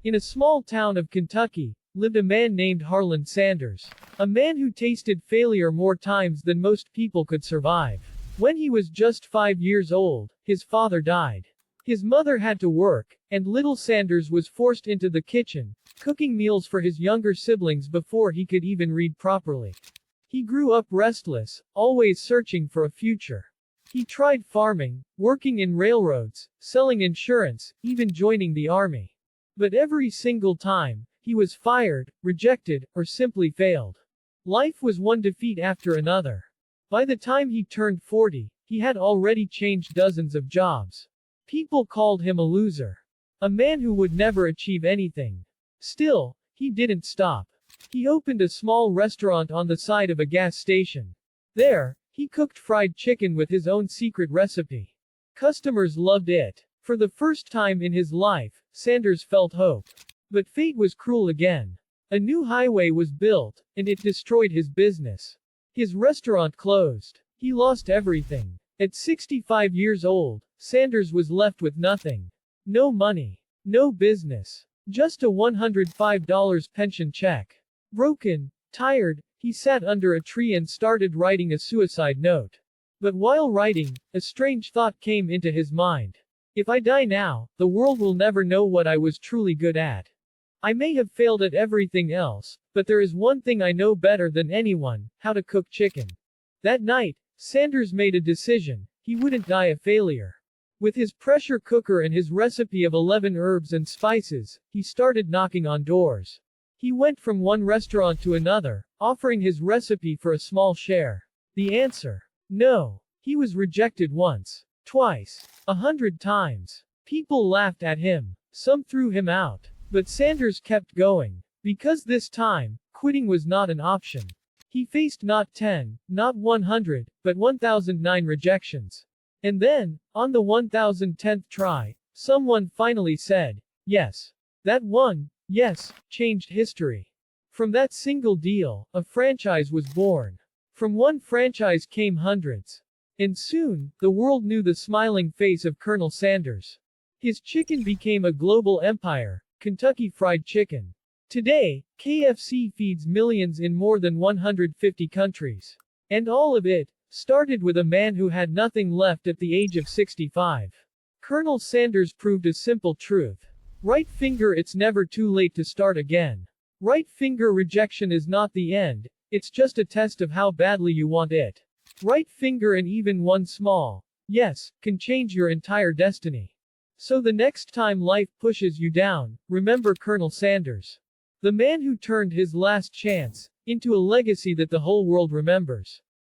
In a small town of Kentucky, lived a man named Harlan Sanders. A man who tasted failure more times than most people could survive. When he was just 5 years old, his father died. His mother had to work, and little Sanders was forced into the kitchen, cooking meals for his younger siblings before he could even read properly. He grew up restless, always searching for a future. He tried farming, working in railroads, selling insurance, even joining the army. But every single time, he was fired, rejected, or simply failed. Life was one defeat after another. By the time he turned 40, he had already changed dozens of jobs. People called him a loser. A man who would never achieve anything. Still, he didn't stop. He opened a small restaurant on the side of a gas station. There, he cooked fried chicken with his own secret recipe. Customers loved it. For the first time in his life, Sanders felt hope. But fate was cruel again. A new highway was built, and it destroyed his business. His restaurant closed. He lost everything. At 65 years old, Sanders was left with nothing. No money. No business. Just a $105 pension check. Broken, tired, he sat under a tree and started writing a suicide note. But while writing, a strange thought came into his mind. If I die now, the world will never know what I was truly good at. I may have failed at everything else, but there is one thing I know better than anyone: how to cook chicken. That night, Sanders made a decision. He wouldn't die a failure. With his pressure cooker and his recipe of 11 herbs and spices, he started knocking on doors. He went from one restaurant to another, offering his recipe for a small share. The answer: no. He was rejected once, twice, 100 times. People laughed at him. Some threw him out. But Sanders kept going. Because this time, quitting was not an option. He faced not 10, not 100, but 1,009 rejections. And then, on the 1,010th try, someone finally said, yes. That one, yes, changed history. From that single deal, a franchise was born. From one franchise came hundreds. And soon, the world knew the smiling face of Colonel Sanders. His chicken became a global empire. Kentucky Fried Chicken. Today, KFC feeds millions in more than 150 countries. And all of it started with a man who had nothing left at the age of 65. Colonel Sanders proved a simple truth. Right finger, it's never too late to start again. Right finger, rejection is not the end, it's just a test of how badly you want it. Right finger, and even one small yes can change your entire destiny. So the next time life pushes you down, remember Colonel Sanders. The man who turned his last chance into a legacy that the whole world remembers.